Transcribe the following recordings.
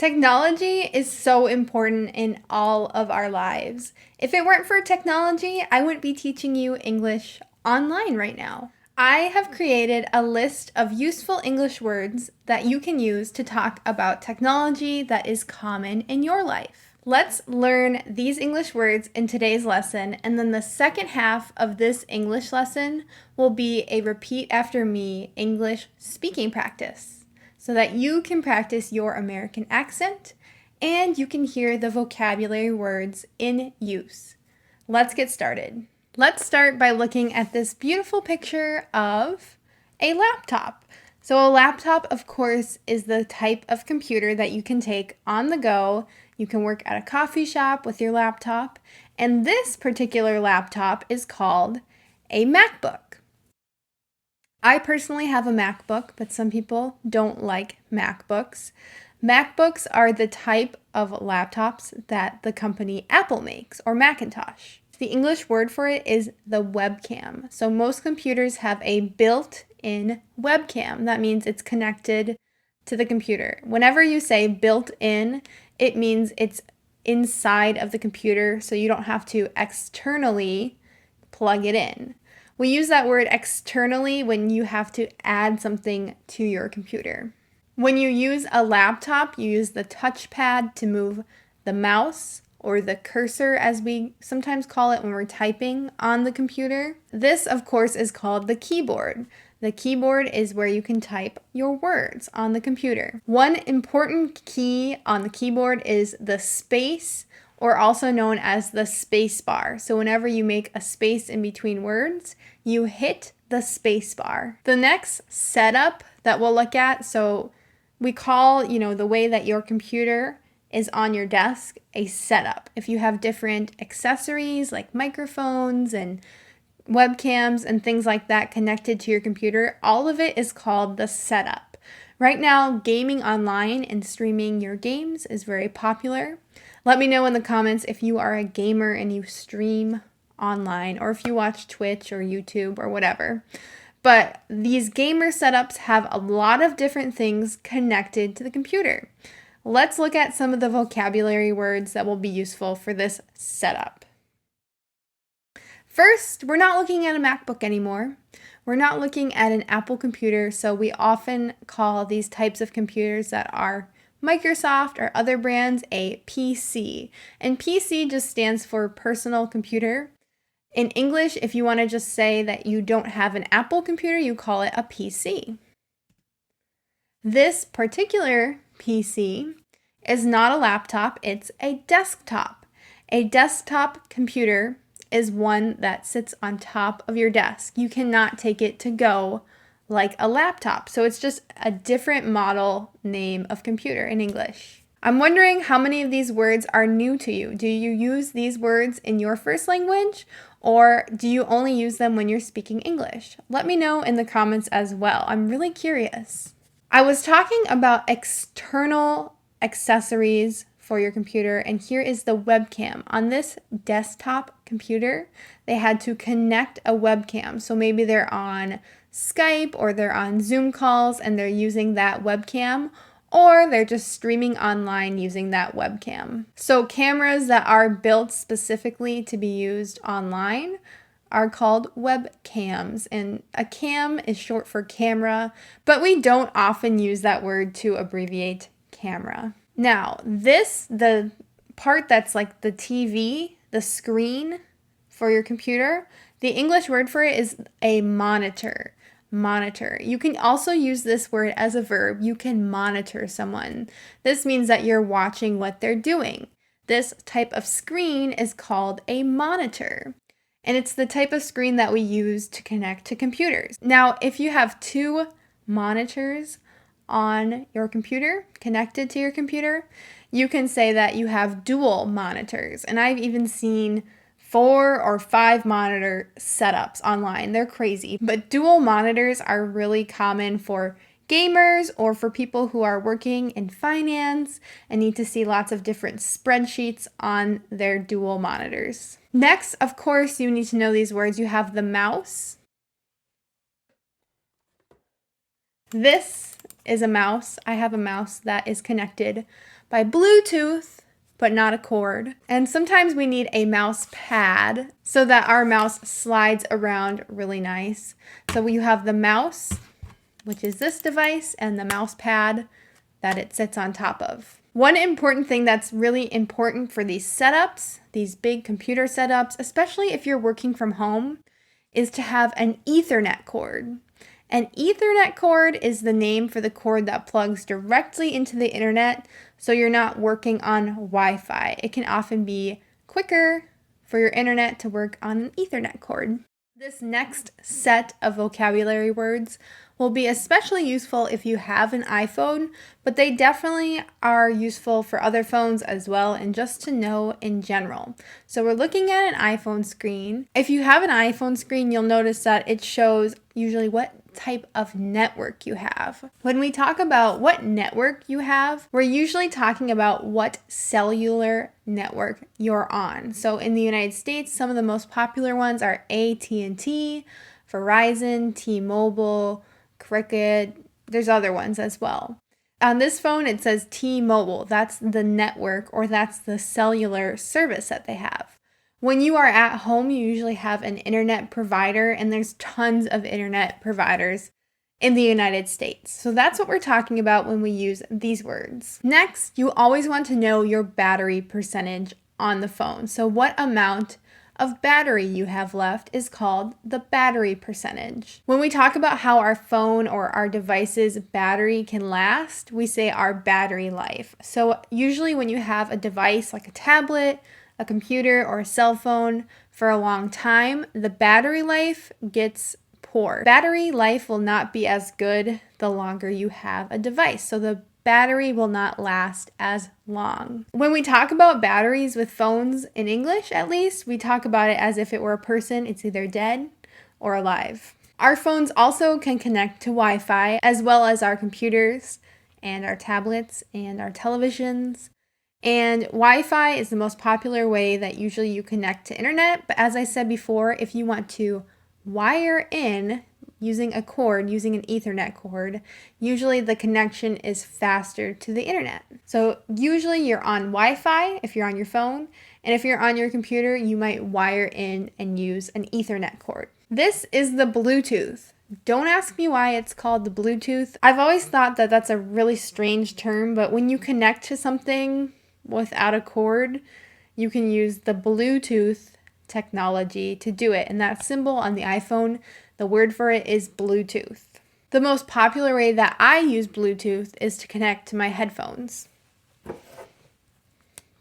Technology is so important in all of our lives. If it weren't for technology, I wouldn't be teaching you English online right now. I have created a list of useful English words that you can use to talk about technology that is common in your life. Let's learn these English words in today's lesson, and then the second half of this English lesson will be a repeat after me English speaking practice, so that you can practice your American accent and you can hear the vocabulary words in use. Let's get started. Let's start by looking at this beautiful picture of a laptop. So a laptop, of course, is the type of computer that you can take on the go. You can work at a coffee shop with your laptop, and this particular laptop is called a MacBook. I personally have a MacBook, but some people don't like MacBooks. MacBooks are the type of laptops that the company Apple makes, or Macintosh. The English word for it is the webcam. So most computers have a built-in webcam. That means it's connected to the computer. Whenever you say built-in, it means it's inside of the computer, so you don't have to externally plug it in. We use that word externally when you have to add something to your computer. When you use a laptop, you use the touchpad to move the mouse, or the cursor as we sometimes call it when we're typing on the computer. This, of course, is called the keyboard. The keyboard is where you can type your words on the computer. One important key on the keyboard is the space, or also known as the space bar. So whenever you make a space in between words, you hit the space bar. The next setup that we'll look at, so we call, the way that your computer is on your desk a setup. If you have different accessories like microphones and webcams and things like that connected to your computer, all of it is called the setup. Right now, gaming online and streaming your games is very popular. Let me know in the comments if you are a gamer and you stream online, or if you watch Twitch or YouTube or whatever. But these gamer setups have a lot of different things connected to the computer. Let's look at some of the vocabulary words that will be useful for this setup. First, we're not looking at a MacBook anymore. We're not looking at an Apple computer, so we often call these types of computers that are Microsoft or other brands a PC. And PC just stands for personal computer. In English, if you want to just say that you don't have an Apple computer, you call it a PC. This particular PC is not a laptop, it's a desktop. A desktop computer is one that sits on top of your desk. You cannot take it to go like a laptop. So it's just a different model name of computer in English. I'm wondering how many of these words are new to you. Do you use these words in your first language, or do you only use them when you're speaking English? Let me know in the comments as well. I'm really curious. I was talking about external accessories for your computer, and here is the webcam. On this desktop computer, they had to connect a webcam. So maybe they're on Skype or they're on Zoom calls and they're using that webcam, or they're just streaming online using that webcam. So cameras that are built specifically to be used online are called webcams, and a cam is short for camera, but we don't often use that word to abbreviate camera. Now, the part that's like the TV, the screen for your computer, the English word for it is a monitor. Monitor. You can also use this word as a verb. You can monitor someone. This means that you're watching what they're doing. This type of screen is called a monitor, and it's the type of screen that we use to connect to computers. Now, if you have two monitors on your computer, connected to your computer, you can say that you have dual monitors. And I've even seen 4 or 5 monitor setups online. They're crazy. But dual monitors are really common for gamers or for people who are working in finance and need to see lots of different spreadsheets on their dual monitors. Next, of course, you need to know these words. You have the mouse. This is a mouse. I have a mouse that is connected by Bluetooth, but not a cord. And sometimes we need a mouse pad so that our mouse slides around really nice. So you have the mouse, which is this device, and the mouse pad that it sits on top of. One important thing that's really important for these setups, these big computer setups, especially if you're working from home, is to have an Ethernet cord. An Ethernet cord is the name for the cord that plugs directly into the internet, so you're not working on Wi-Fi. It can often be quicker for your internet to work on an Ethernet cord. This next set of vocabulary words will be especially useful if you have an iPhone, but they definitely are useful for other phones as well, and just to know in general. So we're looking at an iPhone screen. If you have an iPhone screen, you'll notice that it shows usually what type of network you have. When we talk about what network you have, we're usually talking about what cellular network you're on. So in the United States, some of the most popular ones are AT&T, Verizon, T-Mobile, Cricket. There's other ones as well. On this phone, it says T-Mobile. That's the network, or that's the cellular service that they have. When you are at home, you usually have an internet provider, and there's tons of internet providers in the United States. So that's what we're talking about when we use these words. Next, you always want to know your battery percentage on the phone. So what amount of battery you have left is called the battery percentage. When we talk about how our phone or our device's battery can last, we say our battery life. So usually when you have a device like a tablet, a computer, or a cell phone for a long time, the battery life gets poor. Battery life will not be as good the longer you have a device. So the battery will not last as long. When we talk about batteries with phones, in English at least, we talk about it as if it were a person. It's either dead or alive. Our phones also can connect to Wi-Fi, as well as our computers and our tablets and our televisions. And Wi-Fi is the most popular way that usually you connect to internet. But as I said before, if you want to wire in using a cord, using an Ethernet cord, usually the connection is faster to the internet. So usually you're on Wi-Fi if you're on your phone, and if you're on your computer, you might wire in and use an Ethernet cord. This is the Bluetooth. Don't ask me why it's called the Bluetooth. I've always thought that that's a really strange term, but when you connect to something without a cord, you can use the Bluetooth technology to do it. And that symbol on the iPhone, the word for it is Bluetooth. The most popular way that I use Bluetooth is to connect to my headphones.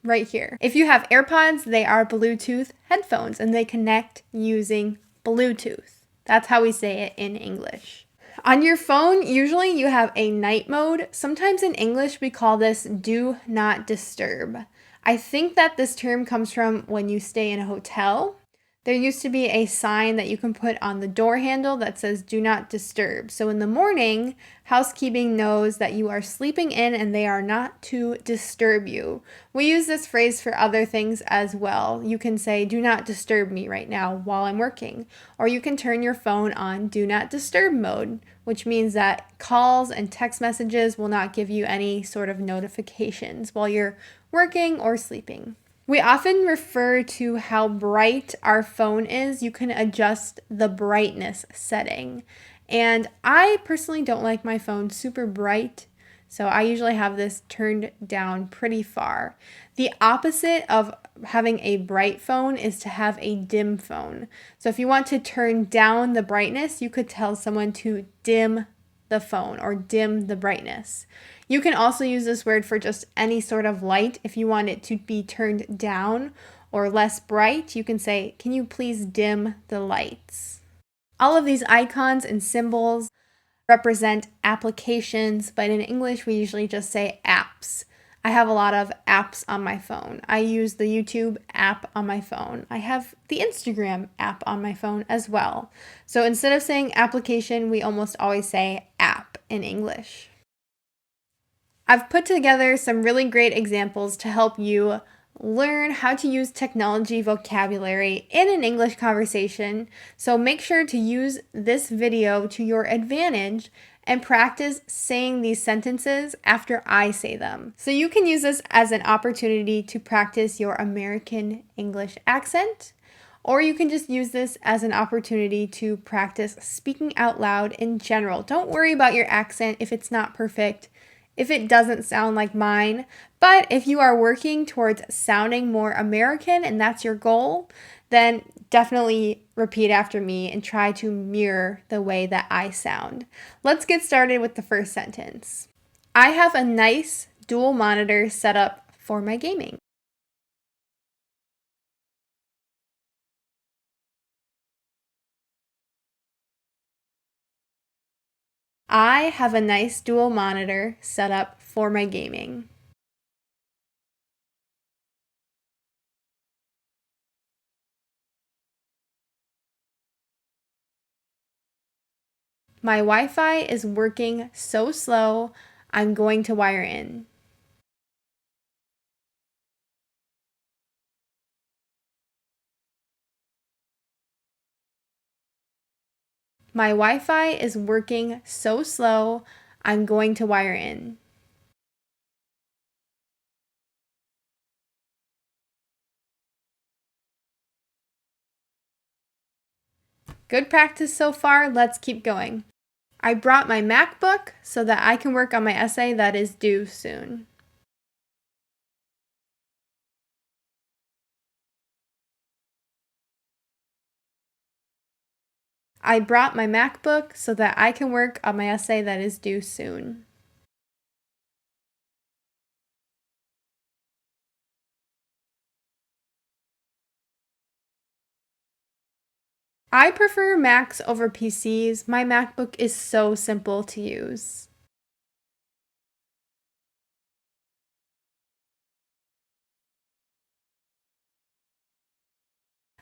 Right here. If you have AirPods, they are Bluetooth headphones and they connect using Bluetooth. That's how we say it in English. On your phone, usually you have a night mode. Sometimes in English, we call this do not disturb. I think that this term comes from when you stay in a hotel. There used to be a sign that you can put on the door handle that says do not disturb. So in the morning, housekeeping knows that you are sleeping in and they are not to disturb you. We use this phrase for other things as well. You can say do not disturb me right now while I'm working. Or you can turn your phone on do not disturb mode, which means that calls and text messages will not give you any sort of notifications while you're working or sleeping. We often refer to how bright our phone is. You can adjust the brightness setting. And I personally don't like my phone super bright, so I usually have this turned down pretty far. The opposite of having a bright phone is to have a dim phone. So if you want to turn down the brightness, you could tell someone to dim the phone or dim the brightness. You can also use this word for just any sort of light. If you want it to be turned down or less bright, you can say, can you please dim the lights? All of these icons and symbols represent applications, but in English, we usually just say apps. I have a lot of apps on my phone. I use the YouTube app on my phone. I have the Instagram app on my phone as well. So instead of saying application, we almost always say app in English. I've put together some really great examples to help you learn how to use technology vocabulary in an English conversation. So make sure to use this video to your advantage and practice saying these sentences after I say them. So you can use this as an opportunity to practice your American English accent, or you can just use this as an opportunity to practice speaking out loud in general. Don't worry about your accent if it's not perfect, if it doesn't sound like mine, but if you are working towards sounding more American and that's your goal, then definitely repeat after me and try to mirror the way that I sound. Let's get started with the first sentence. I have a nice dual monitor set up for my gaming. I have a nice dual monitor set up for my gaming. My Wi-Fi is working so slow, I'm going to wire in. My Wi-Fi is working so slow, I'm going to wire in. Good practice so far, let's keep going. I brought my MacBook so that I can work on my essay that is due soon. I brought my MacBook so that I can work on my essay that is due soon. I prefer Macs over PCs. My MacBook is so simple to use.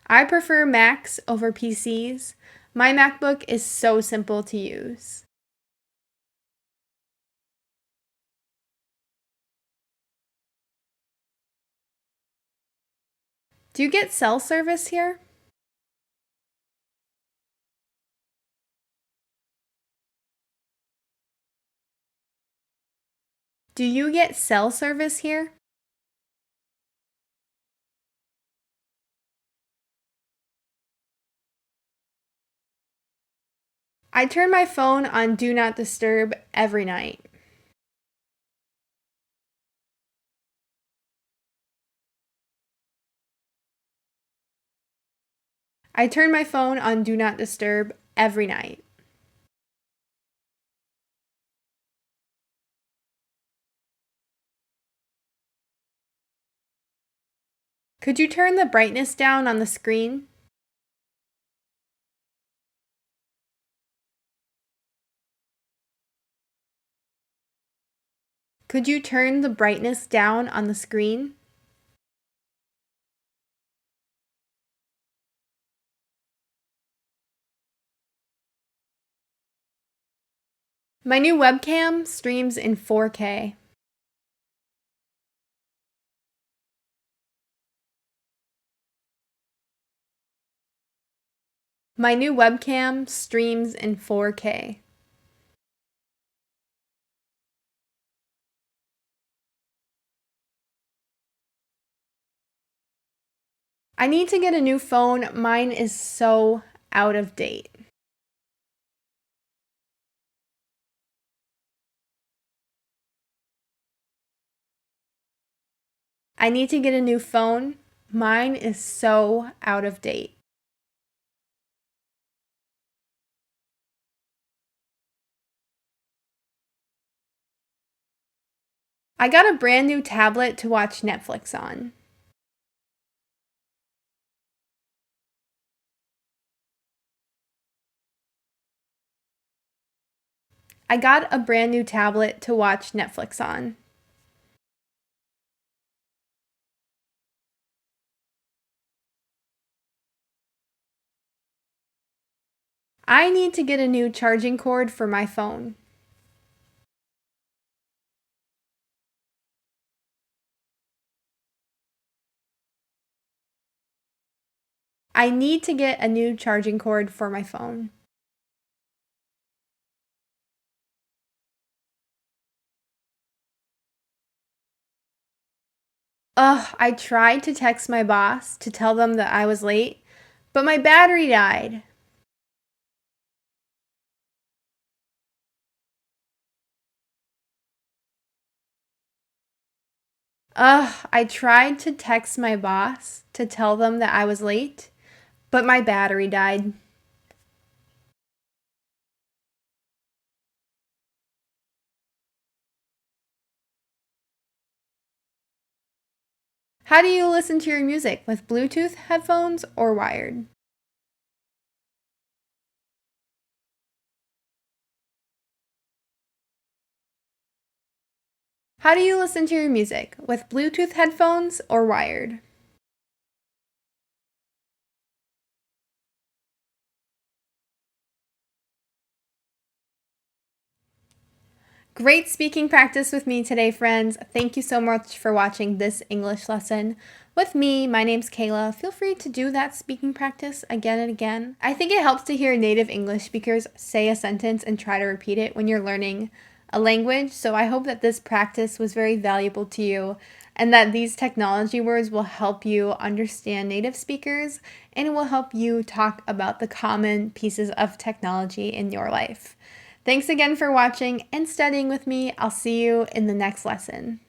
I prefer Macs over PCs. My MacBook is so simple to use. Do you get cell service here? Do you get cell service here? I turn my phone on Do Not Disturb every night. I turn my phone on Do Not Disturb every night. Could you turn the brightness down on the screen? Could you turn the brightness down on the screen? My new webcam streams in 4K. My new webcam streams in 4K. I need to get a new phone. Mine is so out of date. I need to get a new phone. Mine is so out of date. I got a brand new tablet to watch Netflix on. I got a brand new tablet to watch Netflix on. I need to get a new charging cord for my phone. I need to get a new charging cord for my phone. Ugh, I tried to text my boss to tell them that I was late, but my battery died. Ugh, I tried to text my boss to tell them that I was late, but my battery died. How do you listen to your music, with Bluetooth headphones or wired? How do you listen to your music, with Bluetooth headphones or wired? Great speaking practice with me today, friends. Thank you so much for watching this English lesson with me. My name's Kayla. Feel free to do that speaking practice again and again. I think it helps to hear native English speakers say a sentence and try to repeat it when you're learning a language. So I hope that this practice was very valuable to you and that these technology words will help you understand native speakers and it will help you talk about the common pieces of technology in your life. Thanks again for watching and studying with me. I'll see you in the next lesson.